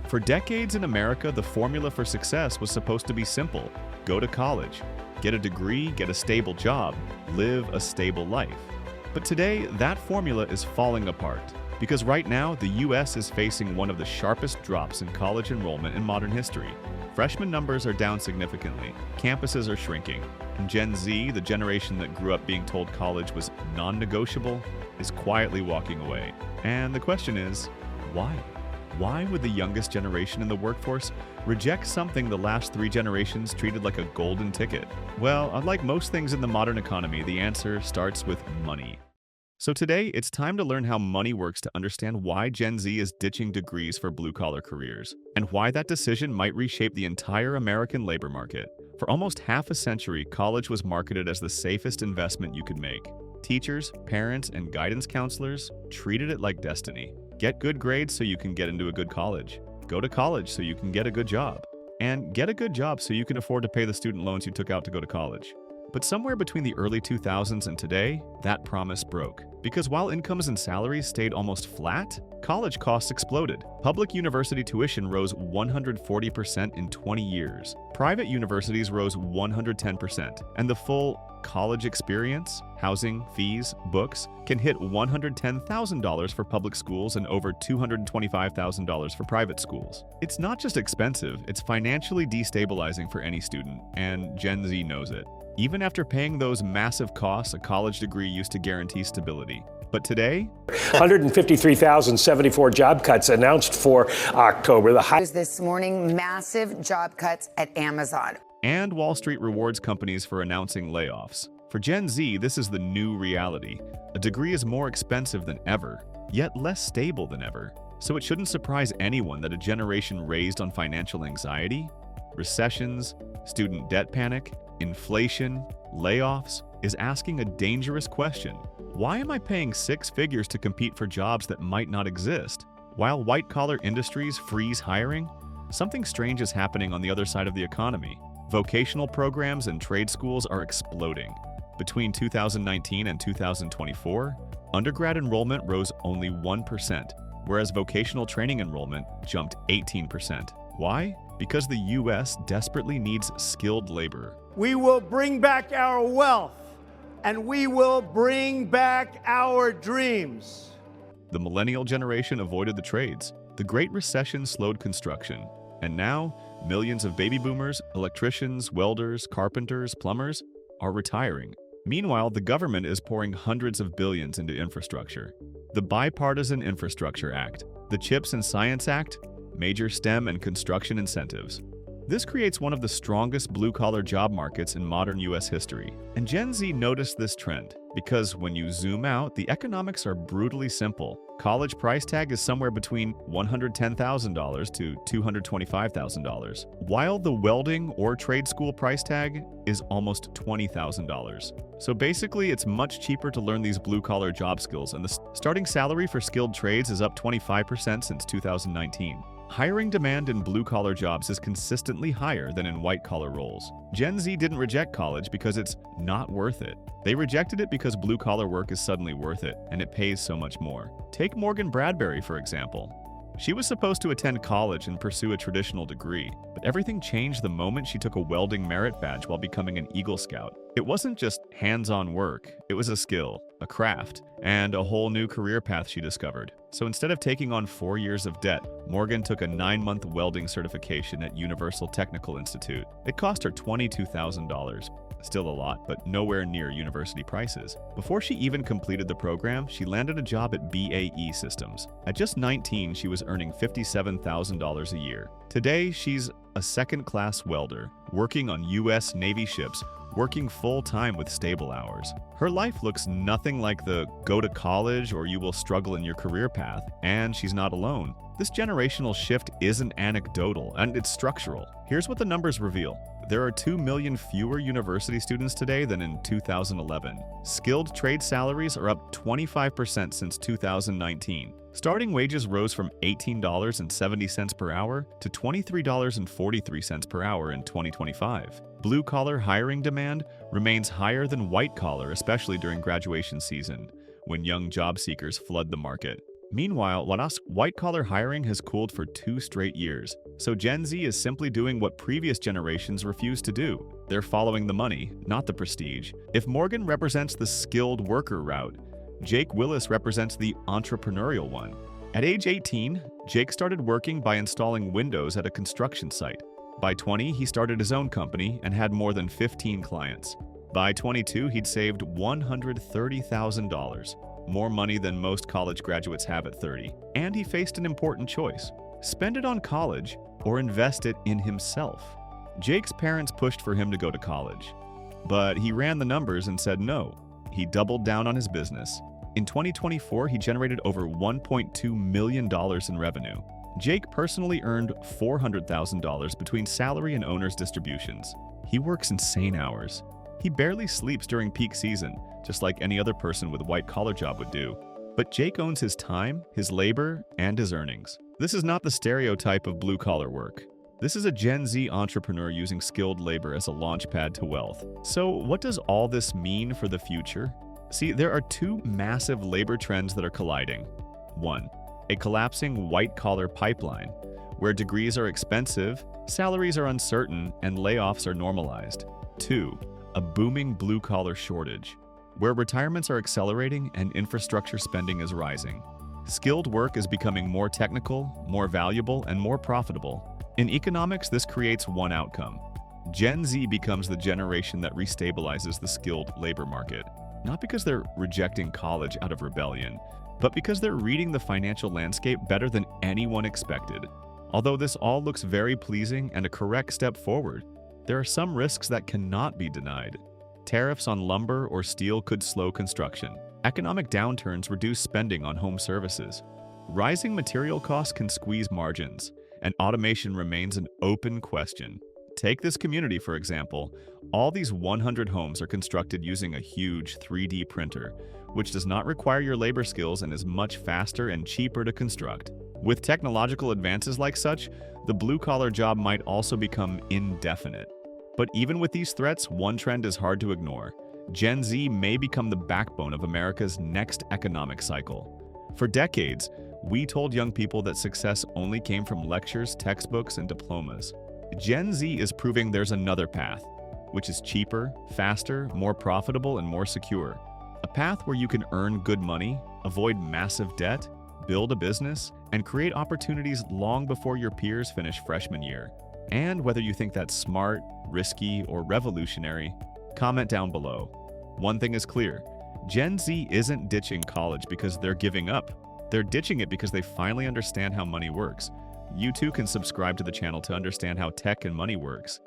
For decades in America, the formula for success was supposed to be simple. Go to college, get a degree, get a stable job, live a stable life. But today, that formula is falling apart. Because right now, the US is facing one of the sharpest drops in college enrollment in modern history. Freshman numbers are down significantly, campuses are shrinking, and Gen Z, the generation that grew up being told college was non-negotiable, is quietly walking away. And the question is, why? Why would the youngest generation in the workforce reject something the last 3 generations treated like a golden ticket? Well, unlike most things in the modern economy, the answer starts with money. So today, it's time to learn how money works to understand why Gen Z is ditching degrees for blue-collar careers, and why that decision might reshape the entire American labor market. For almost half a century, college was marketed as the safest investment you could make. Teachers, parents, and guidance counselors treated it like destiny. Get good grades so you can get into a good college. Go to college so you can get a good job. And get a good job so you can afford to pay the student loans you took out to go to college. But somewhere between the early 2000s and today, that promise broke. Because while incomes and salaries stayed almost flat, college costs exploded. Public university tuition rose 140% in 20 years. Private universities rose 110%. And the full college experience, housing, fees, books, can hit $110,000 for public schools and over $225,000 for private schools. It's not just expensive, it's financially destabilizing for any student, and Gen Z knows it. Even after paying those massive costs, a college degree used to guarantee stability. But today, 153,074 job cuts announced for October. The highest this morning, massive job cuts at Amazon. And Wall Street rewards companies for announcing layoffs. For Gen Z, this is the new reality. A degree is more expensive than ever, yet less stable than ever. So it shouldn't surprise anyone that a generation raised on financial anxiety, recessions, student debt panic, inflation, layoffs, is asking a dangerous question. Why am I paying 6 figures to compete for jobs that might not exist? While white-collar industries freeze hiring, something strange is happening on the other side of the economy. Vocational programs and trade schools are exploding. Between 2019 and 2024, undergrad enrollment rose only 1%, whereas vocational training enrollment jumped 18%. Why? Because the US desperately needs skilled labor. We will bring back our wealth, and we will bring back our dreams. The millennial generation avoided the trades. The Great Recession slowed construction. And now, millions of baby boomers, electricians, welders, carpenters, plumbers are retiring. Meanwhile, the government is pouring hundreds of billions into infrastructure. The Bipartisan Infrastructure Act, the CHIPS and Science Act, major STEM and construction incentives. This creates one of the strongest blue-collar job markets in modern US history. And Gen Z noticed this trend because when you zoom out, the economics are brutally simple. College price tag is somewhere between $110,000 to $225,000, while the welding or trade school price tag is almost $20,000. So basically, it's much cheaper to learn these blue-collar job skills, and the starting salary for skilled trades is up 25% since 2019. Hiring demand in blue-collar jobs is consistently higher than in white-collar roles. Gen Z didn't reject college because it's not worth it. They rejected it because blue-collar work is suddenly worth it, and it pays so much more. Take Morgan Bradbury, for example. She was supposed to attend college and pursue a traditional degree, but everything changed the moment she took a welding merit badge while becoming an Eagle Scout. It wasn't just hands-on work, it was a skill, a craft, and a whole new career path she discovered. So instead of taking on 4 years of debt, Morgan took a 9-month welding certification at Universal Technical Institute. It cost her $22,000. Still a lot, but nowhere near university prices. Before she even completed the program, she landed a job at BAE Systems. At just 19, she was earning $57,000 a year. Today, she's a second-class welder, working on US Navy ships, working full-time with stable hours. Her life looks nothing like the go to college or you will struggle in your career path, and she's not alone. This generational shift isn't anecdotal, and it's structural. Here's what the numbers reveal. There are 2 million fewer university students today than in 2011. Skilled trade salaries are up 25% since 2019. Starting wages rose from $18.70 per hour to $23.43 per hour in 2025. Blue-collar hiring demand remains higher than white-collar, especially during graduation season, when young job seekers flood the market. Meanwhile, white-collar hiring has cooled for 2 straight years, so Gen Z is simply doing what previous generations refused to do. They're following the money, not the prestige. If Morgan represents the skilled worker route, Jake Willis represents the entrepreneurial one. At age 18, Jake started working by installing windows at a construction site. By 20, he started his own company and had more than 15 clients. By 22, he'd saved $130,000. More money than most college graduates have at 30. And he faced an important choice: spend it on college or invest it in himself. Jake's parents pushed for him to go to college, but he ran the numbers and said no. He doubled down on his business. In 2024, he generated over $1.2 million in revenue. Jake personally earned $400,000 between salary and owner's distributions. He works insane hours. He barely sleeps during peak season, just like any other person with a white-collar job would do. But Jake owns his time, his labor, and his earnings. This is not the stereotype of blue-collar work. This is a Gen Z entrepreneur using skilled labor as a launchpad to wealth. So what does all this mean for the future? See, there are 2 massive labor trends that are colliding. 1. A collapsing white-collar pipeline, where degrees are expensive, salaries are uncertain, and layoffs are normalized. 2. A booming blue-collar shortage, where retirements are accelerating and infrastructure spending is rising. Skilled work is becoming more technical, more valuable, and more profitable. In economics, this creates one outcome. Gen Z becomes the generation that restabilizes the skilled labor market, not because they're rejecting college out of rebellion, but because they're reading the financial landscape better than anyone expected. Although this all looks very pleasing and a correct step forward, there are some risks that cannot be denied. Tariffs on lumber or steel could slow construction. Economic downturns reduce spending on home services. Rising material costs can squeeze margins, and automation remains an open question. Take this community, for example. All these 100 homes are constructed using a huge 3D printer, which does not require your labor skills and is much faster and cheaper to construct. With technological advances like such, the blue-collar job might also become indefinite. But even with these threats, one trend is hard to ignore. Gen Z may become the backbone of America's next economic cycle. For decades, we told young people that success only came from lectures, textbooks, and diplomas. Gen Z is proving there's another path, which is cheaper, faster, more profitable, and more secure. A path where you can earn good money, avoid massive debt, build a business, and create opportunities long before your peers finish freshman year. And whether you think that's smart, risky, or revolutionary, comment down below. One thing is clear: Gen Z isn't ditching college because they're giving up. They're ditching it because they finally understand how money works. You too can subscribe to the channel to understand how tech and money works.